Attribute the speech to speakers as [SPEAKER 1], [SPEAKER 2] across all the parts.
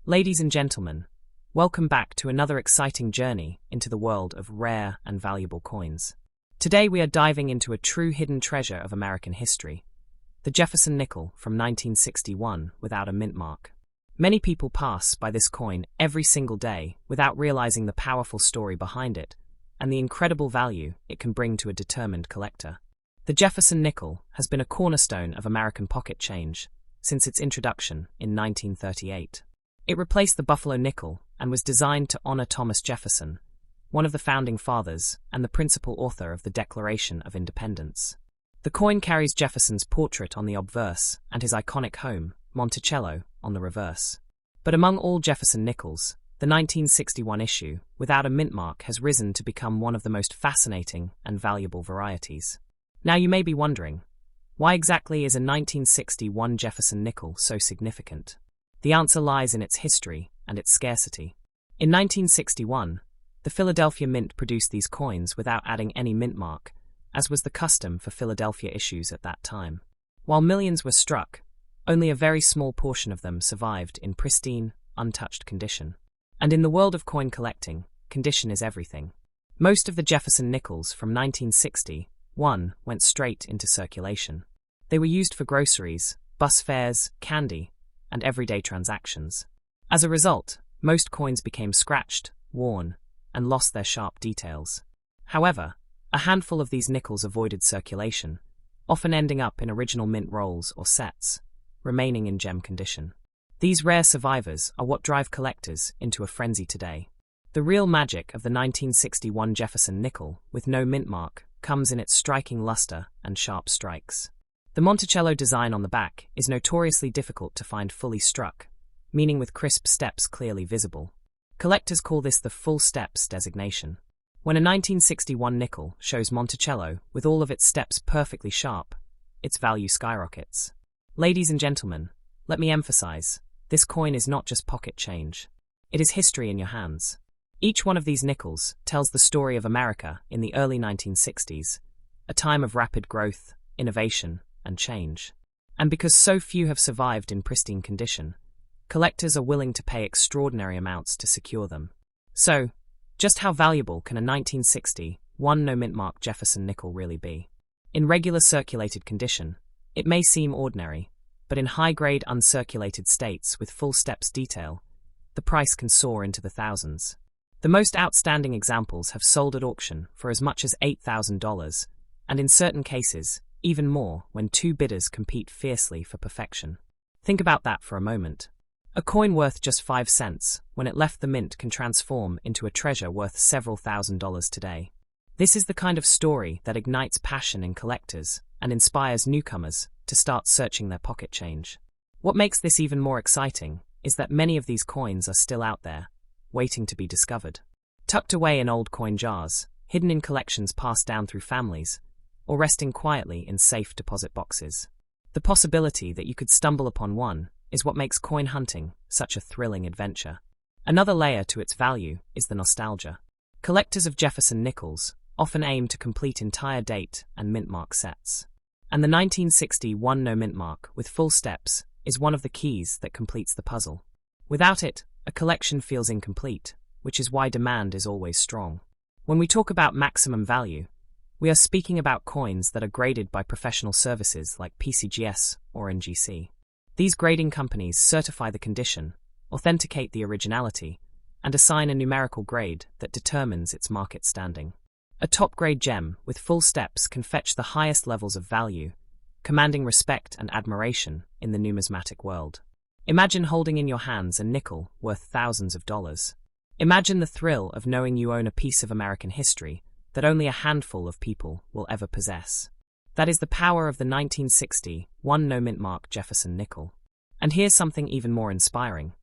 [SPEAKER 1] Ladies and gentlemen, welcome back to another exciting journey into the world of rare and valuable coins. Today we are diving into a true hidden treasure of American history, the Jefferson Nickel from 1961 without a mint mark. Many people pass by this coin every single day without realizing the powerful story behind it and the incredible value it can bring to a determined collector. The Jefferson Nickel has been a cornerstone of American pocket change since its introduction in 1938. It replaced the Buffalo nickel and was designed to honor Thomas Jefferson, one of the founding fathers and the principal author of the Declaration of Independence. The coin carries Jefferson's portrait on the obverse and his iconic home, Monticello, on the reverse. But among all Jefferson nickels, the 1961 issue, without a mint mark, has risen to become one of the most fascinating and valuable varieties. Now you may be wondering, why exactly is a 1961 Jefferson nickel so significant? The answer lies in its history and its scarcity. In 1961, the Philadelphia Mint produced these coins without adding any mint mark, as was the custom for Philadelphia issues at that time. While millions were struck, only a very small portion of them survived in pristine, untouched condition. And in the world of coin collecting, condition is everything. Most of the Jefferson nickels from 1961 went straight into circulation. They were used for groceries, bus fares, candy, and everyday transactions. As a result, most coins became scratched, worn, and lost their sharp details. However, a handful of these nickels avoided circulation, often ending up in original mint rolls or sets, remaining in gem condition. These rare survivors are what drive collectors into a frenzy today. The real magic of the 1961 Jefferson nickel, with no mint mark, comes in its striking luster and sharp strikes. The Monticello design on the back is notoriously difficult to find fully struck, meaning with crisp steps clearly visible. Collectors call this the full steps designation. When a 1961 nickel shows Monticello with all of its steps perfectly sharp, its value skyrockets. Ladies and gentlemen, let me emphasize, this coin is not just pocket change. It is history in your hands. Each one of these nickels tells the story of America in the early 1960s, a time of rapid growth, innovation, and change. And because so few have survived in pristine condition, collectors are willing to pay extraordinary amounts to secure them. So, just how valuable can a 1961 no-mint mark Jefferson nickel really be? In regular circulated condition, it may seem ordinary, but in high-grade uncirculated states with full steps detail, the price can soar into the thousands. The most outstanding examples have sold at auction for as much as $8,000, and in certain cases, even more when two bidders compete fiercely for perfection. Think about that for a moment. A coin worth just 5 cents, when it left the mint, can transform into a treasure worth several $1,000s today. This is the kind of story that ignites passion in collectors and inspires newcomers to start searching their pocket change. What makes this even more exciting is that many of these coins are still out there, waiting to be discovered. Tucked away in old coin jars, hidden in collections passed down through families, or resting quietly in safe deposit boxes. The possibility that you could stumble upon one is what makes coin hunting such a thrilling adventure. Another layer to its value is the nostalgia. Collectors of Jefferson nickels often aim to complete entire date and mint mark sets. And the 1961 no mint mark with full steps is one of the keys that completes the puzzle. Without it, a collection feels incomplete, which is why demand is always strong. When we talk about maximum value, we are speaking about coins that are graded by professional services like PCGS or NGC. These grading companies certify the condition, authenticate the originality, and assign a numerical grade that determines its market standing. A top-grade gem with full steps can fetch the highest levels of value, commanding respect and admiration in the numismatic world. Imagine holding in your hands a nickel worth thousands of dollars. Imagine the thrill of knowing you own a piece of American history that only a handful of people will ever possess. That is the power of the 1961 no-mint mark Jefferson nickel. And here's something even more inspiring.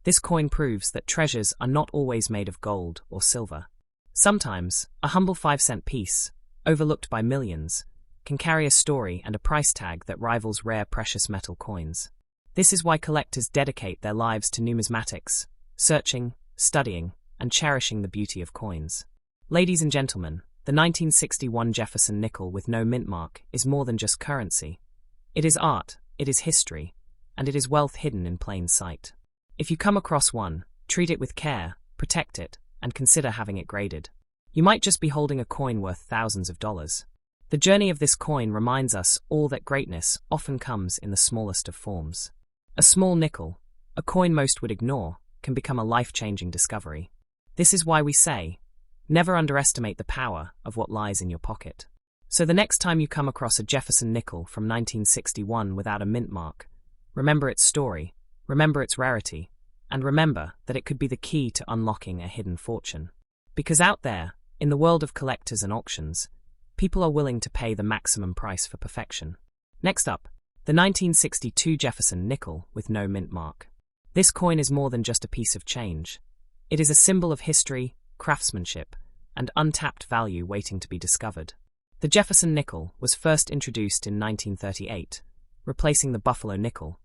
[SPEAKER 1] This coin proves that treasures are not always made of gold or silver. Sometimes, a humble 5-cent piece, overlooked by millions, can carry a story and a price tag that rivals rare precious metal coins. This is why collectors dedicate their lives to numismatics, searching, studying, and cherishing the beauty of coins. Ladies and gentlemen, the 1961 Jefferson nickel with no mint mark is more than just currency. It is art, it is history, and it is wealth hidden in plain sight. If you come across one, treat it with care, protect it, and consider having it graded. You might just be holding a coin worth thousands of dollars. The journey of this coin reminds us all that greatness often comes in the smallest of forms. A small nickel, a coin most would ignore, can become a life-changing discovery. This is why we say, never underestimate the power of what lies in your pocket. So the next time you come across a Jefferson nickel from 1961 without a mint mark, remember its story, remember its rarity, and remember that it could be the key to unlocking a hidden fortune. Because out there, in the world of collectors and auctions, people are willing to pay the maximum price for perfection. Next up, the 1962 Jefferson Nickel with no mint mark. This coin is more than just a piece of change. It is a symbol of history, craftsmanship, and untapped value waiting to be discovered. The Jefferson Nickel was first introduced in 1938, replacing the Buffalo nickel,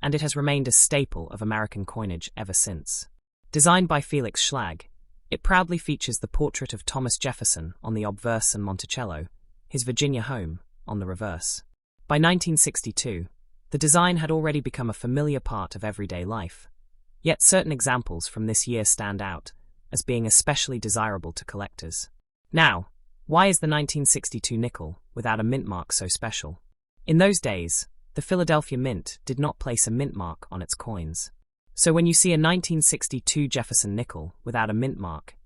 [SPEAKER 1] and it has remained a staple of American coinage ever since. Designed by Felix Schlag, it proudly features the portrait of Thomas Jefferson on the obverse and Monticello, his Virginia home, on the reverse. By 1962, the design had already become a familiar part of everyday life, yet certain examples from this year stand out as being especially desirable to collectors. Now, why is the 1962 nickel without a mint mark so special? In those days, the Philadelphia Mint did not place a mint mark on its coins. So when you see a 1962 Jefferson nickel without a mint mark,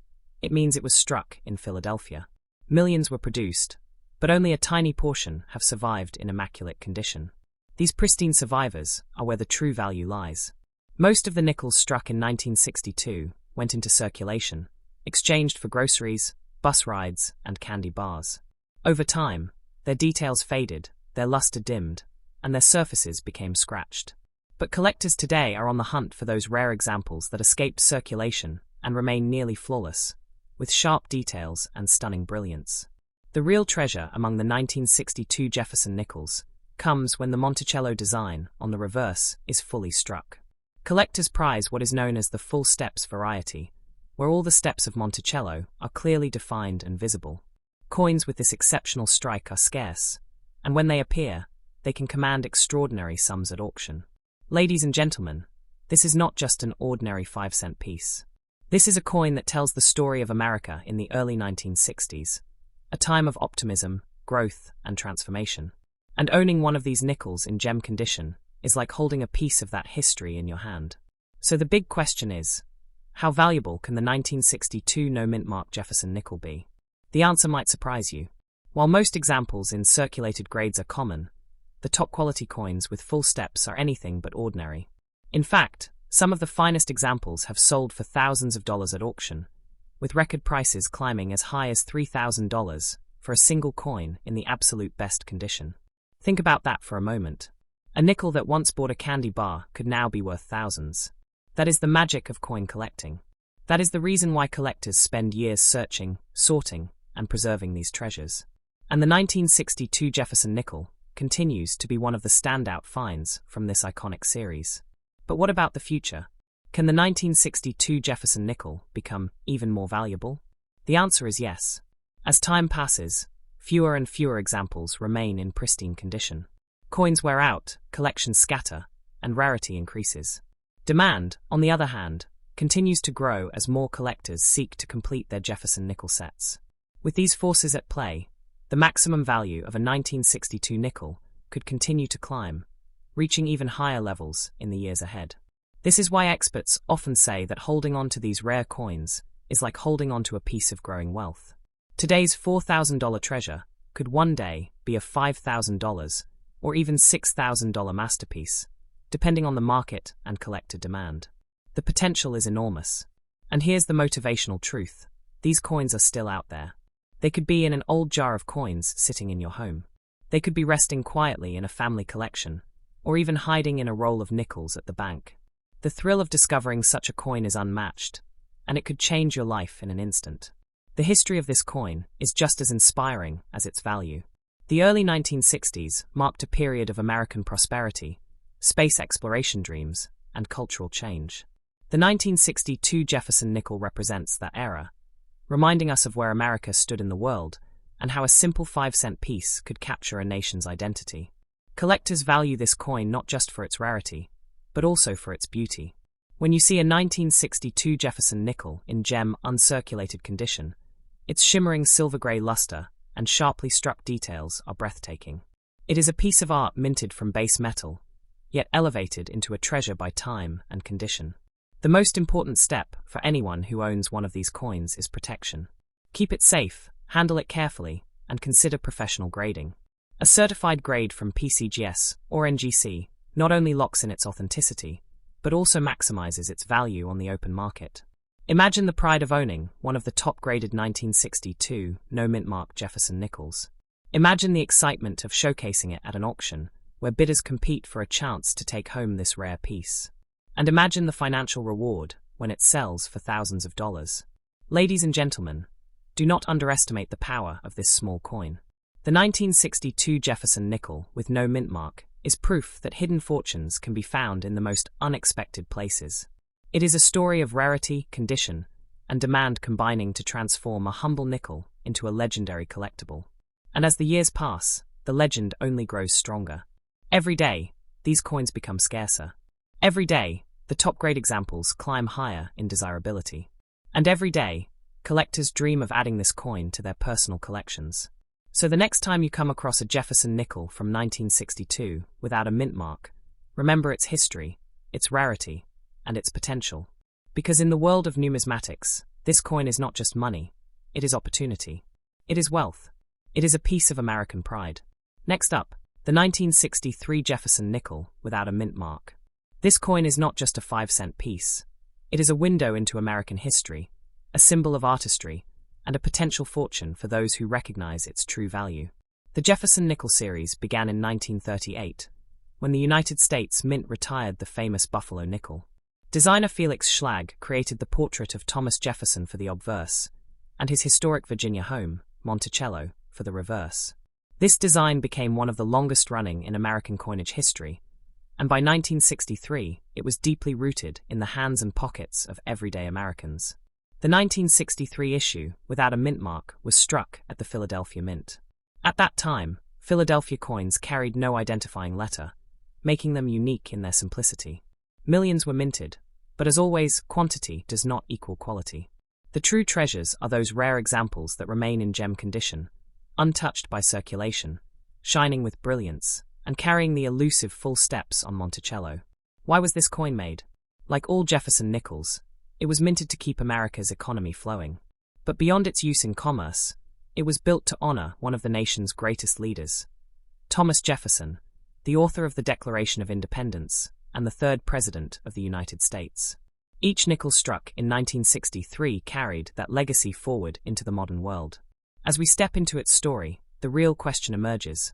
[SPEAKER 1] it means it was struck in Philadelphia. Millions were produced, but only a tiny portion have survived in immaculate condition. These pristine survivors are where the true value lies. Most of the nickels struck in 1962 went into circulation, exchanged for groceries, bus rides, and candy bars. Over time, their details faded, their luster dimmed, and their surfaces became scratched. But collectors today are on the hunt for those rare examples that escaped circulation and remain nearly flawless, with sharp details and stunning brilliance. The real treasure among the 1962 Jefferson nickels comes when the Monticello design on the reverse is fully struck. Collectors prize what is known as the full steps variety, where all the steps of Monticello are clearly defined and visible. Coins with this exceptional strike are scarce, and when they appear, they can command extraordinary sums at auction. Ladies and gentlemen, this is not just an ordinary 5-cent piece. This is a coin that tells the story of America in the early 1960s, a time of optimism, growth, and transformation. And owning one of these nickels in gem condition is like holding a piece of that history in your hand. So the big question is, how valuable can the 1962 no-mint mark Jefferson nickel be? The answer might surprise you. While most examples in circulated grades are common, the top-quality coins with full steps are anything but ordinary. In fact, some of the finest examples have sold for thousands of dollars at auction, with record prices climbing as high as $3,000 for a single coin in the absolute best condition. Think about that for a moment. A nickel that once bought a candy bar could now be worth thousands. That is the magic of coin collecting. That is the reason why collectors spend years searching, sorting, and preserving these treasures. And the 1962 Jefferson nickel continues to be one of the standout finds from this iconic series. But what about the future? Can the 1962 Jefferson nickel become even more valuable? The answer is yes. As time passes, fewer and fewer examples remain in pristine condition. Coins wear out, collections scatter, and rarity increases. Demand, on the other hand, continues to grow as more collectors seek to complete their Jefferson nickel sets. With these forces at play, the maximum value of a 1962 nickel could continue to climb, reaching even higher levels in the years ahead. This is why experts often say that holding on to these rare coins is like holding on to a piece of growing wealth. Today's $4,000 treasure could one day be a $5,000 or even $6,000 masterpiece, depending on the market and collector demand. The potential is enormous. And here's the motivational truth. These coins are still out there. They could be in an old jar of coins sitting in your home. They could be resting quietly in a family collection, or even hiding in a roll of nickels at the bank. The thrill of discovering such a coin is unmatched, and it could change your life in an instant. The history of this coin is just as inspiring as its value. The early 1960s marked a period of American prosperity, space exploration dreams, and cultural change. The 1962 Jefferson nickel represents that era, reminding us of where America stood in the world and how a simple 5-cent piece could capture a nation's identity. Collectors value this coin not just for its rarity, but also for its beauty. When you see a 1962 Jefferson nickel in gem uncirculated condition, its shimmering silver-grey luster and sharply struck details are breathtaking. It is a piece of art minted from base metal, yet elevated into a treasure by time and condition. The most important step for anyone who owns one of these coins is protection. Keep it safe, handle it carefully, and consider professional grading. A certified grade from PCGS or NGC not only locks in its authenticity, but also maximizes its value on the open market. Imagine the pride of owning one of the top-graded 1962 no-mint mark Jefferson Nickels. Imagine the excitement of showcasing it at an auction, where bidders compete for a chance to take home this rare piece. And imagine the financial reward when it sells for thousands of dollars. Ladies and gentlemen, do not underestimate the power of this small coin. The 1962 Jefferson Nickel with no mint mark is proof that hidden fortunes can be found in the most unexpected places. It is a story of rarity, condition, and demand combining to transform a humble nickel into a legendary collectible. And as the years pass, the legend only grows stronger. Every day, these coins become scarcer. Every day, the top-grade examples climb higher in desirability. And every day, collectors dream of adding this coin to their personal collections. So the next time you come across a Jefferson nickel from 1962 without a mint mark, remember its history, its rarity, and its potential. Because in the world of numismatics, this coin is not just money, it is opportunity. It is wealth. It is a piece of American pride. Next up, the 1963 Jefferson nickel without a mint mark. This coin is not just a 5-cent piece. It is a window into American history, a symbol of artistry, and a potential fortune for those who recognize its true value. The Jefferson Nickel series began in 1938, when the United States Mint retired the famous Buffalo nickel. Designer Felix Schlag created the portrait of Thomas Jefferson for the obverse, and his historic Virginia home, Monticello, for the reverse. This design became one of the longest-running in American coinage history, and by 1963 it was deeply rooted in the hands and pockets of everyday Americans. The 1963 issue, without a mint mark, was struck at the Philadelphia Mint. At that time, Philadelphia coins carried no identifying letter, making them unique in their simplicity. Millions were minted, but as always, quantity does not equal quality. The true treasures are those rare examples that remain in gem condition, untouched by circulation, shining with brilliance, and carrying the elusive full steps on Monticello. Why was this coin made? Like all Jefferson nickels, it was minted to keep America's economy flowing. But beyond its use in commerce, it was built to honor one of the nation's greatest leaders, Thomas Jefferson, the author of the Declaration of Independence and the third President of the United States. Each nickel struck in 1963 carried that legacy forward into the modern world. As we step into its story, the real question emerges.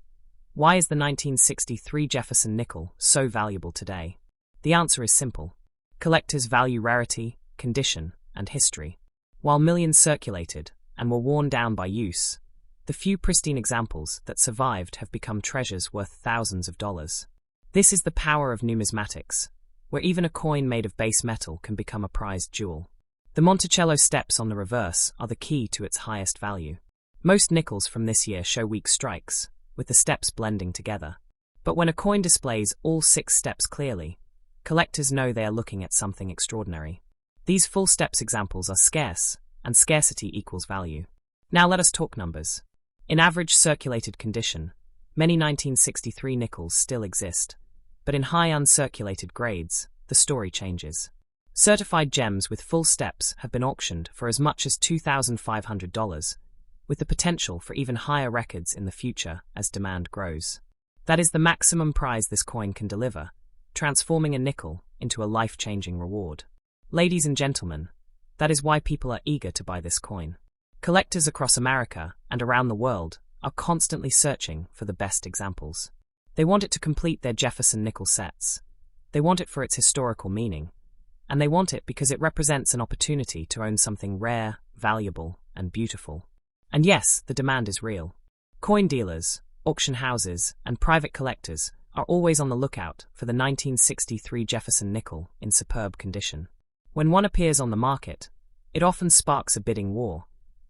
[SPEAKER 1] Why is the 1963 Jefferson nickel so valuable today? The answer is simple. Collectors value rarity, condition, and history. While millions circulated and were worn down by use, the few pristine examples that survived have become treasures worth thousands of dollars. This is the power of numismatics, where even a coin made of base metal can become a prized jewel. The Monticello steps on the reverse are the key to its highest value. Most nickels from this year show weak strikes, with the steps blending together. But when a coin displays all 6 steps clearly, collectors know they are looking at something extraordinary. These full steps examples are scarce, and scarcity equals value. Now let us talk numbers. In average circulated condition, many 1963 nickels still exist, but in high uncirculated grades, the story changes. Certified gems with full steps have been auctioned for as much as $2,500, with the potential for even higher records in the future as demand grows. That is the maximum prize this coin can deliver, transforming a nickel into a life-changing reward. Ladies and gentlemen, that is why people are eager to buy this coin. Collectors across America and around the world are constantly searching for the best examples. They want it to complete their Jefferson nickel sets. They want it for its historical meaning. And they want it because it represents an opportunity to own something rare, valuable, and beautiful. And yes, the demand is real. Coin dealers, auction houses, and private collectors are always on the lookout for the 1963 Jefferson nickel in superb condition. When one appears on the market, it often sparks a bidding war,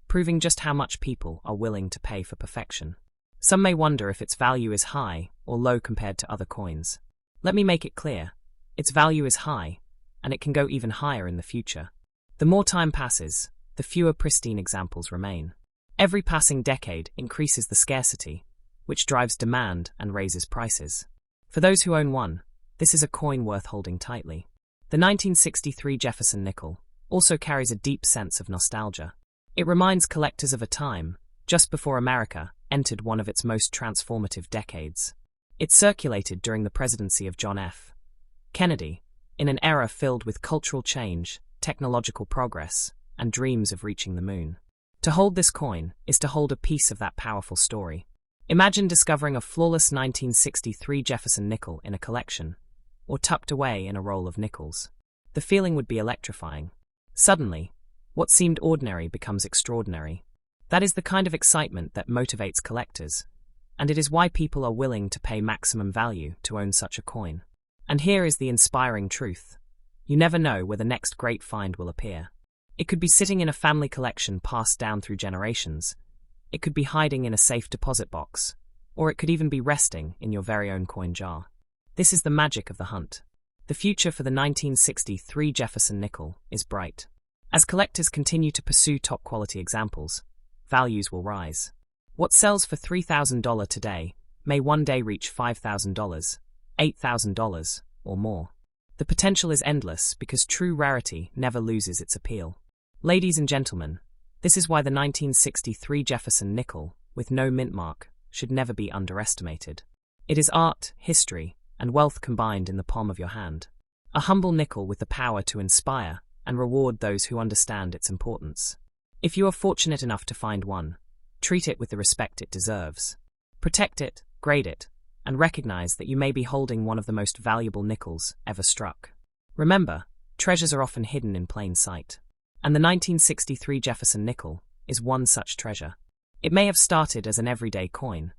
[SPEAKER 1] proving just how much people are willing to pay for perfection. Some may wonder if its value is high or low compared to other coins. Let me make it clear. Its value is high, and it can go even higher in the future. The more time passes, the fewer pristine examples remain. Every passing decade increases the scarcity, which drives demand and raises prices. For those who own one, this is a coin worth holding tightly. The 1963 Jefferson Nickel also carries a deep sense of nostalgia. It reminds collectors of a time, just before America entered one of its most transformative decades. It circulated during the presidency of John F. Kennedy, in an era filled with cultural change, technological progress, and dreams of reaching the moon. To hold this coin is to hold a piece of that powerful story. Imagine discovering a flawless 1963 Jefferson nickel in a collection, or tucked away in a roll of nickels. The feeling would be electrifying. Suddenly, what seemed ordinary becomes extraordinary. That is the kind of excitement that motivates collectors, and it is why people are willing to pay maximum value to own such a coin. And here is the inspiring truth. You never know where the next great find will appear. It could be sitting in a family collection passed down through generations. It could be hiding in a safe deposit box, or it could even be resting in your very own coin jar. This is the magic of the hunt. The future for the 1963 Jefferson Nickel is bright. As collectors continue to pursue top-quality examples, values will rise. What sells for $3,000 today may one day reach $5,000, $8,000, or more. The potential is endless because true rarity never loses its appeal. Ladies and gentlemen, this is why the 1963 Jefferson Nickel, with no mint mark, should never be underestimated. It is art, history, and wealth combined in the palm of your hand. A humble nickel with the power to inspire and reward those who understand its importance. If you are fortunate enough to find one, treat it with the respect it deserves. Protect it, grade it, and recognize that you may be holding one of the most valuable nickels ever struck. Remember, treasures are often hidden in plain sight. And the 1963 Jefferson Nickel is one such treasure. It may have started as an everyday coin,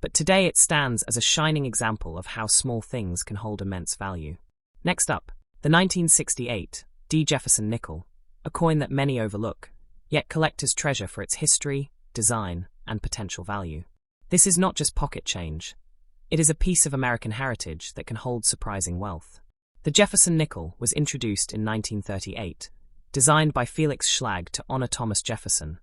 [SPEAKER 1] but today it stands as a shining example of how small things can hold immense value. Next up, the 1968 D Jefferson Nickel, a coin that many overlook, yet collectors treasure for its history, design, and potential value. This is not just pocket change. It is a piece of American heritage that can hold surprising wealth. The Jefferson Nickel was introduced in 1938, designed by Felix Schlag to honor Thomas Jefferson,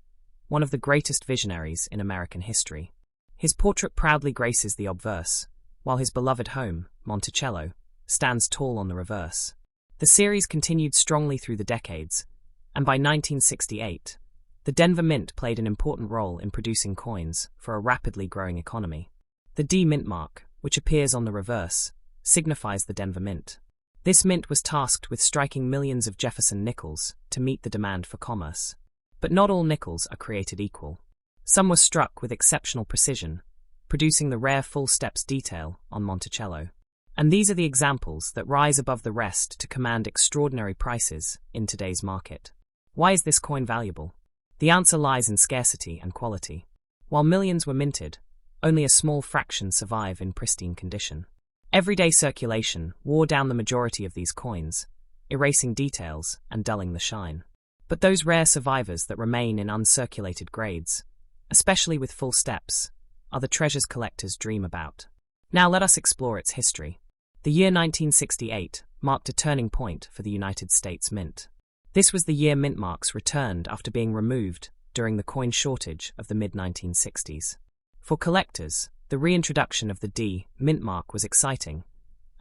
[SPEAKER 1] one of the greatest visionaries in American history. His portrait proudly graces the obverse, while his beloved home, Monticello, stands tall on the reverse. The series continued strongly through the decades, and by 1968, the Denver Mint played an important role in producing coins for a rapidly growing economy. The D mint mark, which appears on the reverse, signifies the Denver Mint. This mint was tasked with striking millions of Jefferson nickels to meet the demand for commerce. But not all nickels are created equal. Some were struck with exceptional precision, producing the rare full steps detail on Monticello. And these are the examples that rise above the rest to command extraordinary prices in today's market. Why is this coin valuable? The answer lies in scarcity and quality. While millions were minted, only a small fraction survive in pristine condition. Everyday circulation wore down the majority of these coins, erasing details and dulling the shine. But those rare survivors that remain in uncirculated grades, especially with full steps, are the treasures collectors dream about. Now let us explore its history. The year 1968 marked a turning point for the United States Mint. This was the year mint marks returned after being removed during the coin shortage of the mid-1960s. For collectors, the reintroduction of the D mint mark was exciting,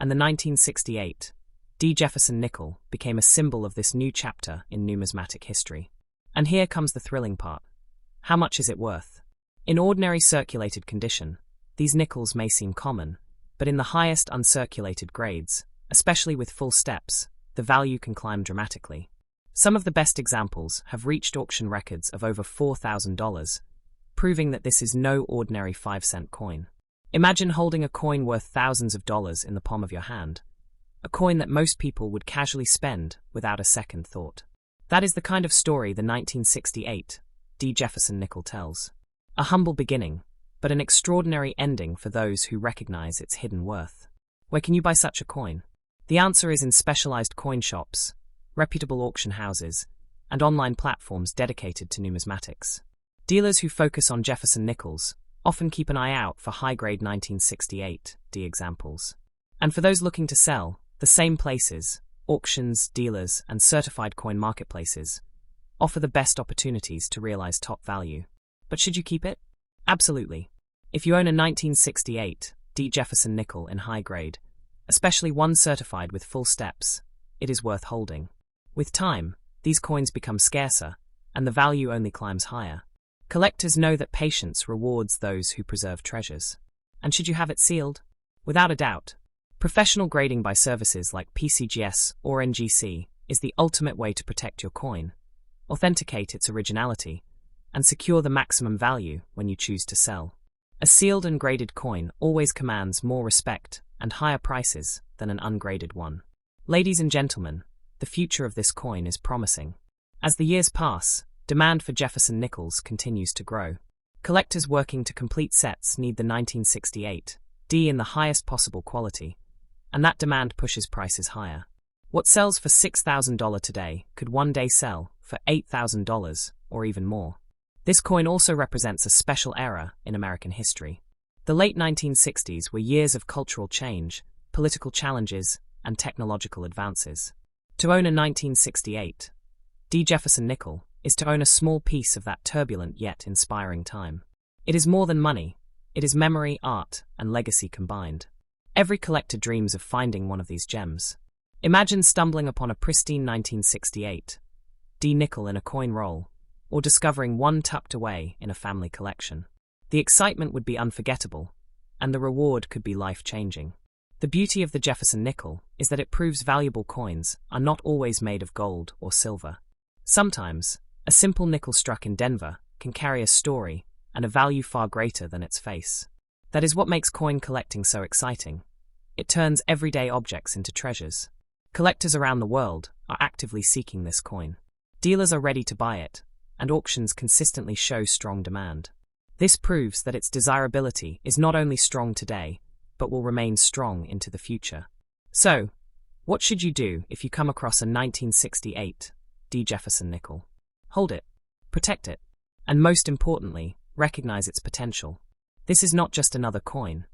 [SPEAKER 1] and the 1968 D Jefferson Nickel became a symbol of this new chapter in numismatic history. And here comes the thrilling part. How much is it worth? In ordinary circulated condition, these nickels may seem common, but in the highest uncirculated grades, especially with full steps, the value can climb dramatically. Some of the best examples have reached auction records of over $4,000, proving that this is no ordinary 5-cent coin. Imagine holding a coin worth thousands of dollars in the palm of your hand, a coin that most people would casually spend without a second thought. That is the kind of story the 1968 D Jefferson Nickel tells. A humble beginning, but an extraordinary ending for those who recognize its hidden worth. Where can you buy such a coin? The answer is in specialized coin shops, reputable auction houses, and online platforms dedicated to numismatics. Dealers who focus on Jefferson nickels often keep an eye out for high-grade 1968 D examples. And for those looking to sell, the same places, auctions, dealers, and certified coin marketplaces offer the best opportunities to realize top value. But should you keep it? Absolutely. If you own a 1968 D Jefferson nickel in high grade, especially one certified with full steps, it is worth holding. With time, these coins become scarcer, and the value only climbs higher. Collectors know that patience rewards those who preserve treasures. And should you have it sealed? Without a doubt. Professional grading by services like PCGS or NGC is the ultimate way to protect your coin, authenticate its originality, and secure the maximum value when you choose to sell. A sealed and graded coin always commands more respect and higher prices than an ungraded one. Ladies and gentlemen, the future of this coin is promising. As the years pass, demand for Jefferson Nickels continues to grow. Collectors working to complete sets need the 1968 D in the highest possible quality, and that demand pushes prices higher. What sells for $6,000 today could one day sell for $8,000 or even more. This coin also represents a special era in American history. The late 1960s were years of cultural change, political challenges, and technological advances. To own a 1968 D Jefferson nickel is to own a small piece of that turbulent yet inspiring time. It is more than money. It is memory, art, and legacy combined. Every collector dreams of finding one of these gems. Imagine stumbling upon a pristine 1968 D nickel in a coin roll, or discovering one tucked away in a family collection. The excitement would be unforgettable, and the reward could be life-changing. The beauty of the Jefferson nickel is that it proves valuable coins are not always made of gold or silver. Sometimes, a simple nickel struck in Denver can carry a story and a value far greater than its face. That is what makes coin collecting so exciting. It turns everyday objects into treasures. Collectors around the world are actively seeking this coin. Dealers are ready to buy it, and auctions consistently show strong demand. This proves that its desirability is not only strong today, but will remain strong into the future. So, what should you do if you come across a 1968 D Jefferson nickel? Hold it, protect it, and most importantly, recognize its potential. This is not just another coin.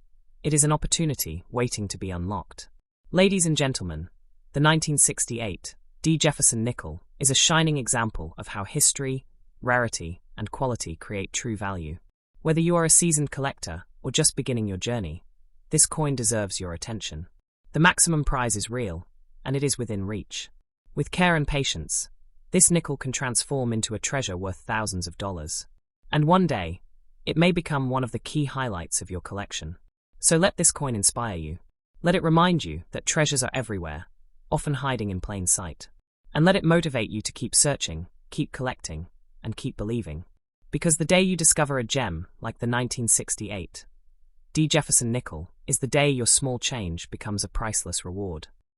[SPEAKER 1] It is an opportunity waiting to be unlocked. Ladies and gentlemen, the 1968 D Jefferson nickel is a shining example of how history, rarity, and quality create true value. Whether you are a seasoned collector or just beginning your journey, this coin deserves your attention. The maximum prize is real, and it is within reach. With care and patience, this nickel can transform into a treasure worth thousands of dollars. And one day, it may become one of the key highlights of your collection. So let this coin inspire you. Let it remind you that treasures are everywhere, often hiding in plain sight. And let it motivate you to keep searching, keep collecting, and keep believing. Because the day you discover a gem like the 1968 D Jefferson nickel is the day your small change becomes a priceless reward.